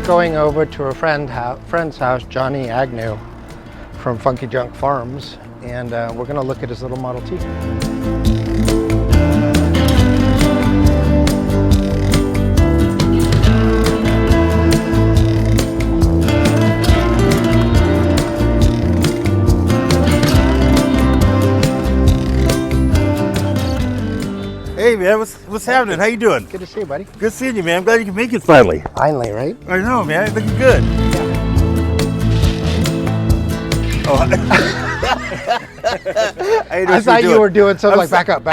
going over to a friend's house, Johnny Agnew from Funky Junk Farms, and we're going to look at his little Model T. Hey man, what's happening? How you doing? Good to see you, buddy. Good seeing you, man. I'm glad you can make it finally. Finally, right? I know, man. Looking good. Oh, I thought you were doing something like back up.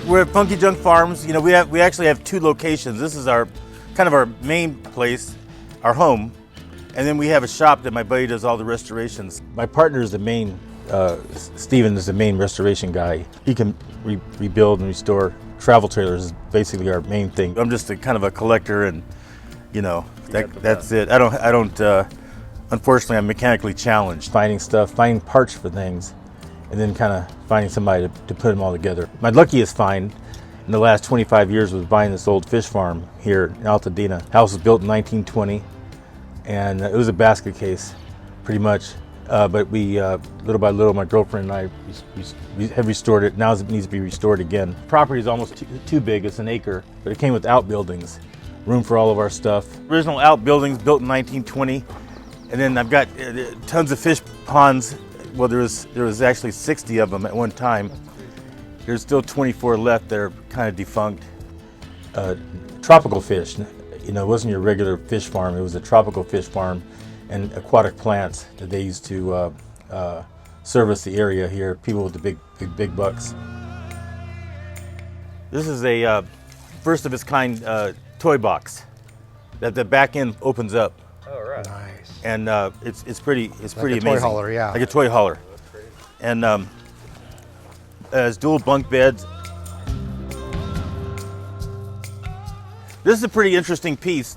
We're at Funky Junk Farms. You know, we actually have two locations. This is our kind of our main place, our home, and then we have a shop that my buddy does all the restorations. My partner is the main. Steven is the main restoration guy. He can rebuild and restore travel trailers. Is basically our main thing. I'm just a kind of a collector, and you know that's it. I don't. Unfortunately, I'm mechanically challenged. Finding stuff, finding parts for things, and then kind of finding somebody to put them all together. My luckiest find in the last 25 years was buying this old fish farm here in Altadena. House was built in 1920, and it was a basket case, pretty much. But we, little by little, my girlfriend and I we have restored it. Now it needs to be restored again. Property is almost too big. It's an acre, but it came with outbuildings, room for all of our stuff. Original outbuildings built in 1920, and then I've got tons of fish ponds. Well, there was actually 60 of them at one time. There's still 24 left that are kind of defunct. Tropical fish. You know, it wasn't your regular fish farm. It was a tropical fish farm. And aquatic plants that they used to service the area here, people with the big bucks. This is a first of its kind toy box that the back end opens up. Oh, right. Nice. And it's pretty like pretty a amazing. Toy hauler, yeah. Like a toy hauler. Oh, that's crazy. And has dual bunk beds. This is a pretty interesting piece.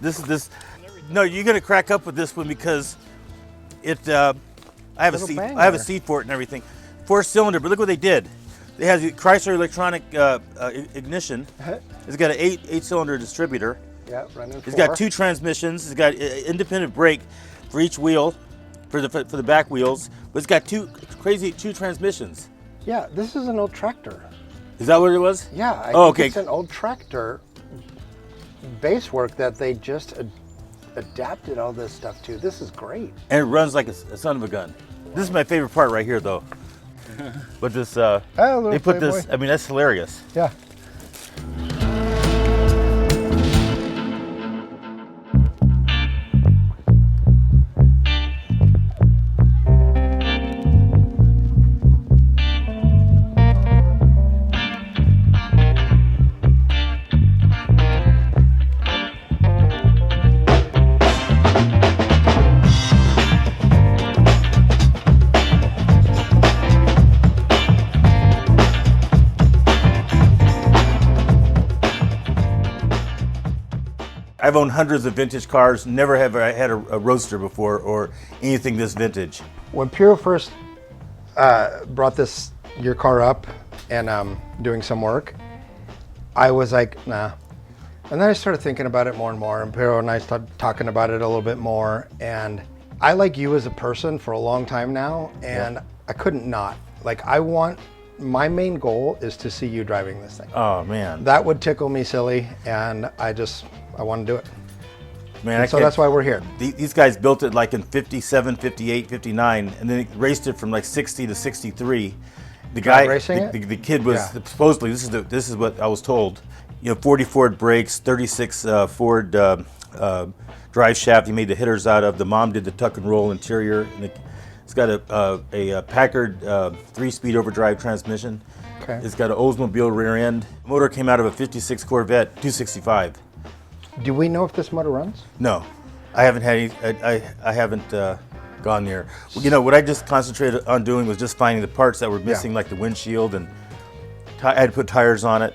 No, you're gonna crack up with this one because it. I have a seat for it and everything. 4-cylinder, but look what they did. It has a Chrysler electronic ignition. It's got an 8-cylinder distributor. Yeah, running 4. It's got 2 transmissions. It's got independent brake for each wheel, for the back wheels. But it's got 2 transmissions. Yeah, this is an old tractor. Is that what it was? Yeah. I think it's an old tractor base work that they just adapted all this stuff to. This is great. And it runs like a son of a gun. Wow. This is my favorite part right here, though. But this, they put this. I mean, that's hilarious. Yeah. I've owned hundreds of vintage cars. Never have I had a roadster before or anything this vintage. When Piro first brought your car up and doing some work, I was like, nah. And then I started thinking about it more and more, and Piro and I started talking about it a little bit more. And I like you as a person for a long time now, and I couldn't not. Like, my main goal is to see you driving this thing. Oh man. That would tickle me silly, and I want to do it. Man, so that's why we're here. These guys built it like in 57, 58, 59, and then raced it from like 60 to 63. The guy racing it? The kid was supposedly, this is what I was told. You know, 40 Ford brakes, 36 Ford drive shaft. He made the hitters out of. The mom did the tuck and roll interior. And it's got a Packard 3-speed overdrive transmission. Okay. It's got an Oldsmobile rear end. The motor came out of a 56 Corvette 265. Do we know if this motor runs? No, I haven't had any. I haven't gone there. You know, what I just concentrated on doing was just finding the parts that were missing, like the windshield, and I had to put tires on it.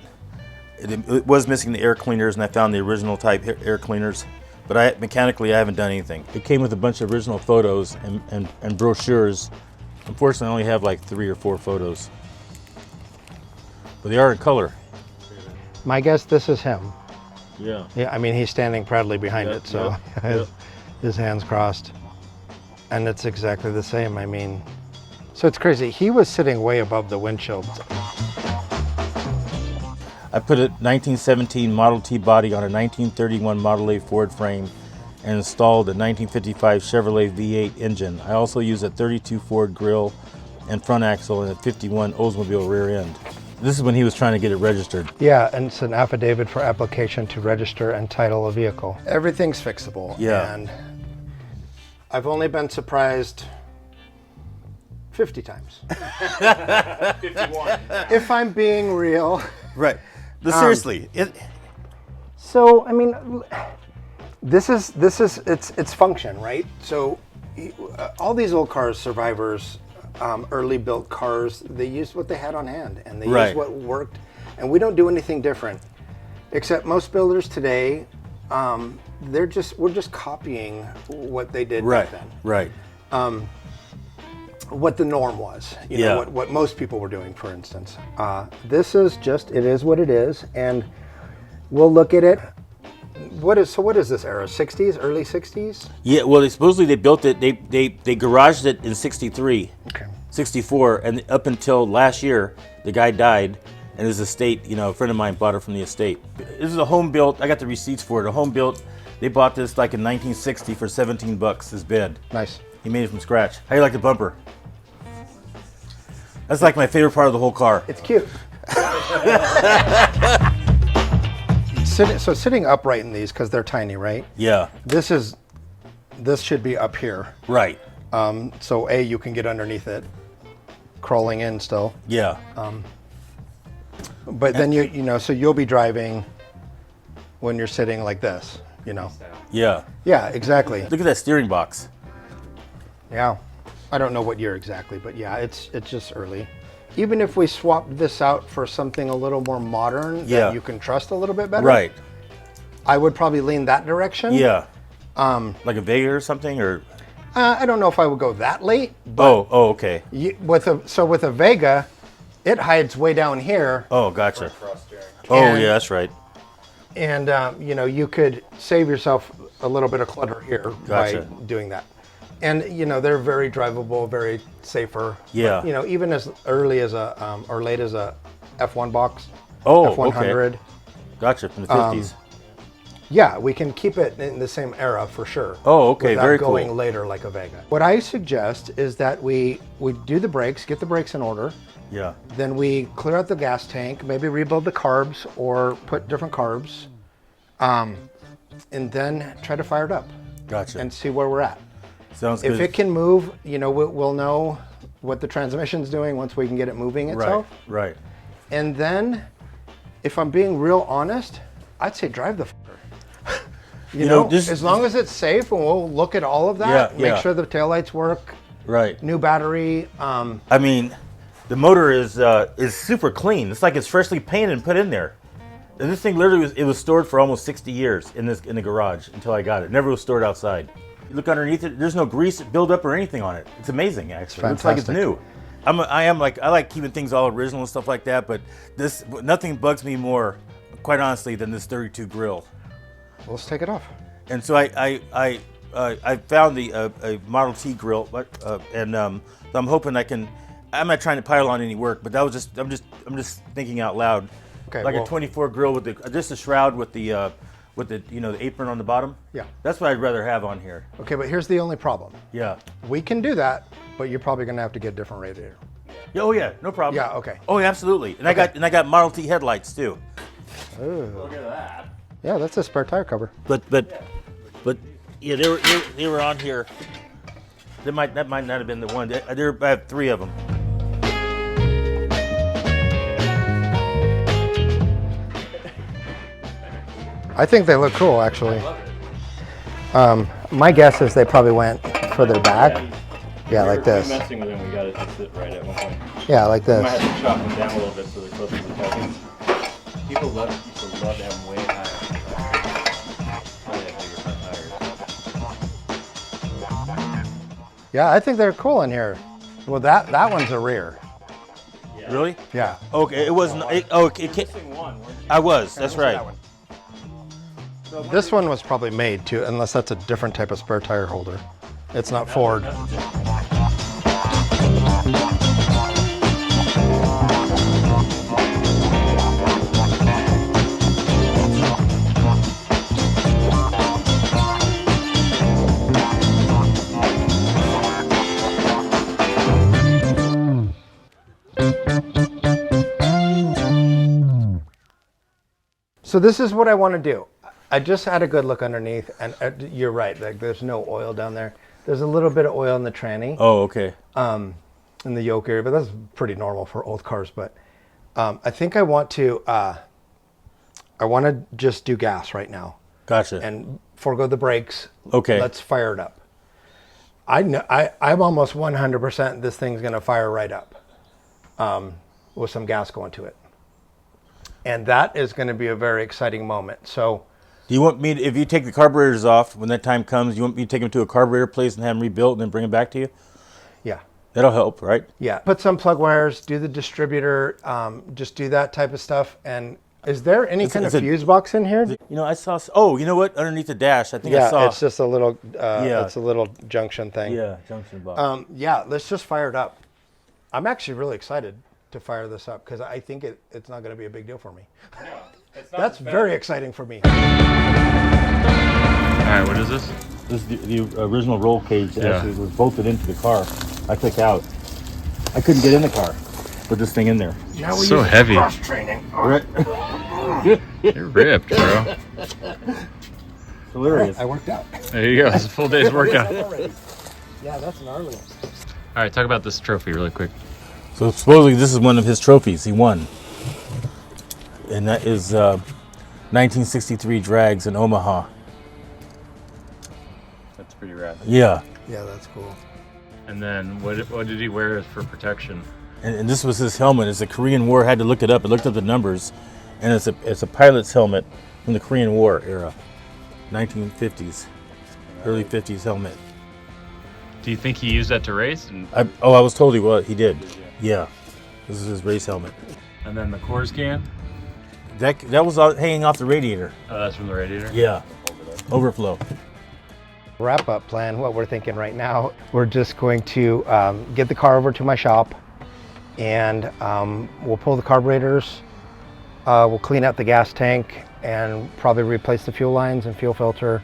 It was missing the air cleaners, and I found the original type air cleaners. But mechanically, I haven't done anything. It came with a bunch of original photos and brochures. Unfortunately, I only have like 3 or 4 photos. But they are in color. My guess, this is him. Yeah. Yeah, I mean, he's standing proudly behind Yep, it, so yep. his hands crossed. And it's exactly the same. I mean, so it's crazy. He was sitting way above the windshield. I put a 1917 Model T body on a 1931 Model A Ford frame and installed a 1955 Chevrolet V8 engine. I also used a 32 Ford grille and front axle and a 51 Oldsmobile rear end. This is when he was trying to get it registered. Yeah, and it's an affidavit for application to register and title a vehicle. Everything's fixable. Yeah. And I've only been surprised 50 times. 51. If I'm being real. Right. But seriously, So, I mean, this is its function, right? So all these old cars, Survivors, early built cars, they used what they had on hand and they Right. used what worked, and we don't do anything different. Except most builders today, we're just copying what they did right, back then. right. What the norm was, you Yeah. know, what most people were doing, for instance. This is just, it is what it is, and we'll look at it. What is this era? 60s, early 60s? Yeah, well, they built it, they garaged it in 63, Okay. 64, and up until last year, the guy died, and his estate, a friend of mine bought it from the estate. This is a home built, I got the receipts for it, a home built, they bought this like in 1960 for 17 bucks, this bed. Nice. He made it from scratch. How do you like the bumper? That's like my favorite part of the whole car. It's cute. Sitting upright in these, because they're tiny, right? Yeah, This should be up here. right. So you can get underneath it, crawling in still. Yeah, But then so you'll be driving when you're sitting like this, yeah. Yeah, exactly. Look at that steering box. Yeah. I don't know what year exactly, but yeah, it's just early. Even if we swapped this out for something a little more modern Yeah. that you can trust a little bit better, Right. I would probably lean that direction. Yeah. Like a Vega or something, or I don't know if I would go that late. oh, okay. With a Vega, it hides way down here, Oh, gotcha. Cross steering. Oh, And- yeah, that's right. and you could save yourself a little bit of clutter here Gotcha. by doing that. And they're very drivable, very safer. Yeah. But, even as early as or late as a F1 box, Oh, F100. okay. Gotcha, from the 50s. Yeah, we can keep it in the same era for sure. Oh, okay, without very going cool. later like a Vega. What I suggest is that we do the brakes, get the brakes in order, Yeah. then we clear out the gas tank, maybe rebuild the carbs or put different carbs, and then try to fire it up Gotcha. and see where we're at. Sounds If good. it can move, we'll know what the transmission's doing once we can get it moving itself. Right. And then, if I'm being real honest, I'd say drive the fucker. you know, know, just- as long as it's safe, and we'll look at all of that. Yeah, Make yeah. sure the taillights work, Right. new battery. I mean, the motor is super clean. It's like it's freshly painted and put in there. And this thing literally was stored for almost 60 years in the garage until I got it. Never was stored outside. You look underneath it, there's no grease buildup or anything on it. It's amazing, actually. It looks like it's fantastic. new. I like keeping things all original and stuff like that, but nothing bugs me more, quite honestly, than this 32 grill. Let's take it off. And so I found a Model T grill, and so I'm hoping I can. I'm not trying to pile on any work, but that was I'm just thinking out loud. Okay, like well- a 24 grill with just a shroud with the the apron on the bottom. Yeah. That's what I'd rather have on here. Okay, but here's the only problem. Yeah. We can do that, but you're probably going to have to get a different radiator. Yeah, oh yeah, no problem. Yeah, okay. Oh yeah, absolutely. And I got Model T headlights too. Look at that. Yeah, that's a spare tire cover. But yeah, they were on here. That might not have been the one. I have 3 of them. I think they look cool, actually. My guess is they probably went further back. Yeah, like We were this. messing with them. We got it to sit right at one point. Yeah, like We might this. have to chop them down a little bit so they're closer to the tires. People love to have them way higher. Probably have bigger front tires. Yeah, I think they're cool in here. Well, that one's a rear. Really? Yeah. Okay, it wasn't. It came, Missing one, weren't you? I was. That's right. This one was probably made too, unless that's a different type of spare tire holder. It's not Ford. So this is what I want to do. I just had a good look underneath, and you're right. Like, there's no oil down there. There's a little bit of oil in the tranny. Oh, okay. In the yoke area, but that's pretty normal for old cars. But I think I want to just do gas right now. Gotcha. And forego the brakes. Okay. Let's fire it up. I'm almost 100% this thing's going to fire right up with some gas going to it. And that is going to be a very exciting moment. So, do you want me to, if you take the carburetors off, when that time comes, you want me to take them to a carburetor place and have them rebuilt and then bring them back to you? yeah. That'll help, right? Yeah. Put some plug wires, do the distributor, just do that type of stuff. And is there any kind of fuse box in here? You know, I saw, oh, you know what? Underneath the dash, I think I saw. Yeah, it's just a little, it's a little junction thing. Yeah, junction box. Yeah, let's just fire it up. I'm actually really excited to fire this up because I think it's not going to be a big deal for me. That's very exciting for me. All right, what is this? This is the original roll cage actually was bolted into the car. I took out. I couldn't get in the car with this thing in there. Now we So use heavy. cross training. Right. You're ripped, bro. Hilarious. I worked out. There you go. It's a full day's workout. Yeah, that's gnarly. All right, talk about this trophy really quick. So supposedly this is one of his trophies he won. And that is 1963 drags in Omaha. That's pretty rad. Yeah. Yeah, that's cool. And then what did he wear for protection? And this was his helmet. It's the Korean War. I had to look it up. I looked up the numbers. And it's a pilot's helmet from the Korean War era. 1950s. Early 50s helmet. Do you think he used that to race? And I was told he was. He did. Yeah. This is his race helmet. then the Coors can? That was hanging off the radiator. Oh, that's from the radiator? Yeah. Overflow. Wrap-up plan, what we're thinking right now, we're just going to get the car over to my shop, and we'll pull the carburetors, we'll clean out the gas tank, and probably replace the fuel lines and fuel filter,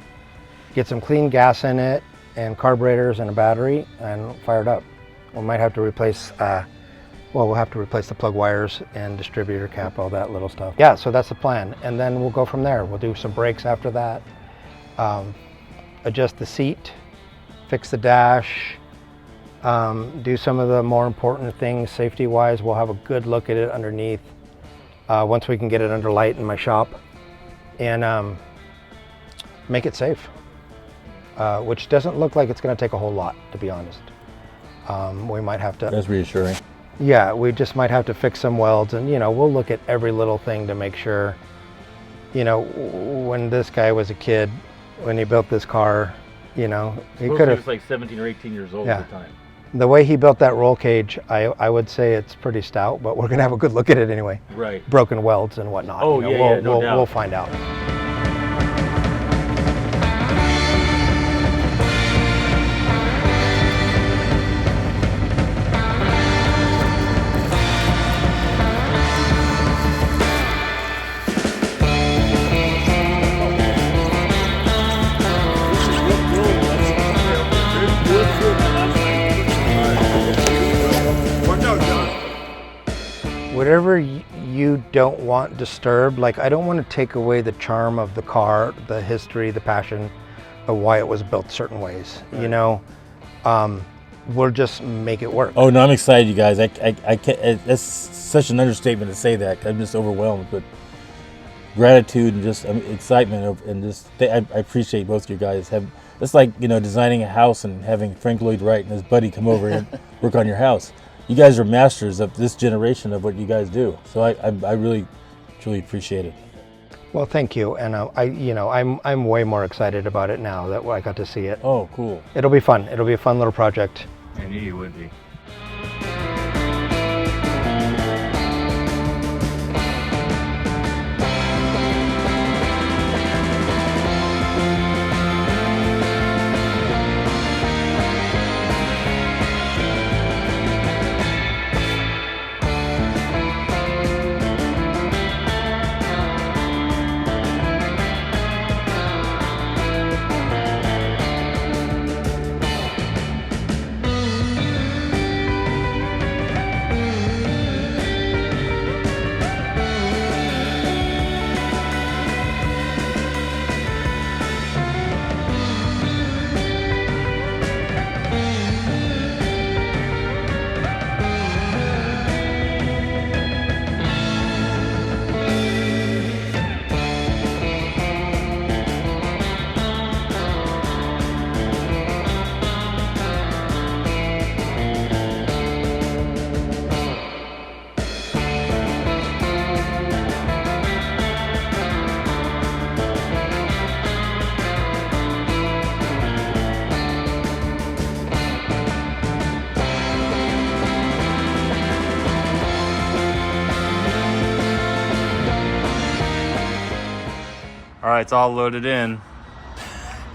get some clean gas in it, and carburetors and a battery, and fire it up. We might have to replace, we'll have to replace the plug wires and distributor cap, all that little stuff. Yeah, so that's the plan, and then we'll go from there. We'll do some brakes after that. Adjust the seat, fix the dash, do some of the more important things safety-wise. We'll have a good look at it underneath once we can get it under light in my shop, and make it safe, which doesn't look like it's going to take a whole lot, to be honest. We might have to... That's reassuring. Yeah, we just might have to fix some welds, and we'll look at every little thing to make sure, when this guy was a kid, when he built this car, he could have... He was like 17 or 18 years old at the time. The way he built that roll cage, I would say it's pretty stout, but we're going to have a good look at it anyway. Right. Broken welds and whatnot. Oh, yeah, no doubt. We'll find out. Whatever you don't want disturbed, like I don't want to take away the charm of the car, the history, the passion of why it was built certain ways, we'll just make it work. Oh no, I'm excited, you guys. I can't, that's such an understatement to say that. I'm just overwhelmed with gratitude and just excitement and just, I appreciate both you guys. It's like, designing a house and having Frank Lloyd Wright and his buddy come over and work on your house. You guys are masters of this generation of what you guys do. So I really, truly appreciate it. Well, thank you. And I'm way more excited about it now that I got to see it. Oh, cool. It'll be fun. It'll be a fun little project. I knew you would be. right, it's all loaded in.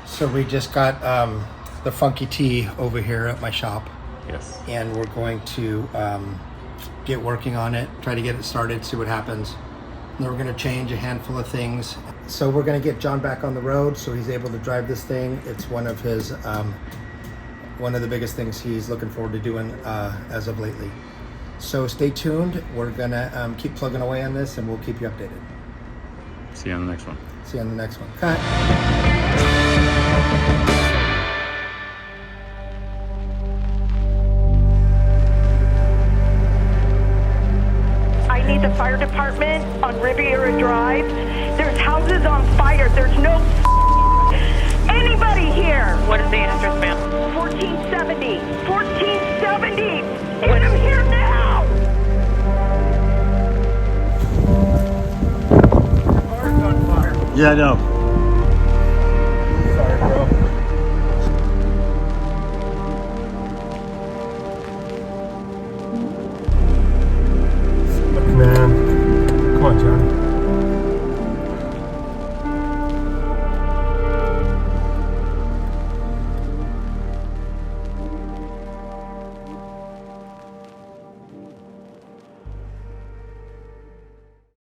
So we just got the funky tea over here at my shop, Yes. and we're going to get working on it, try to get it started, see what happens. And then we're going to change a handful of things. So we're going to get John back on the road so he's able to drive this thing. It's one of his one of the biggest things he's looking forward to doing as of lately. So stay tuned. We're going to keep plugging away on this, and we'll keep you updated. See you on the next one. See you on the next one. Cut. I need the fire department on Riviera Drive. There's houses on fire. There's no anybody here. What is the address, ma'am? 1470. 1470. And I'm here now. Yeah, I know.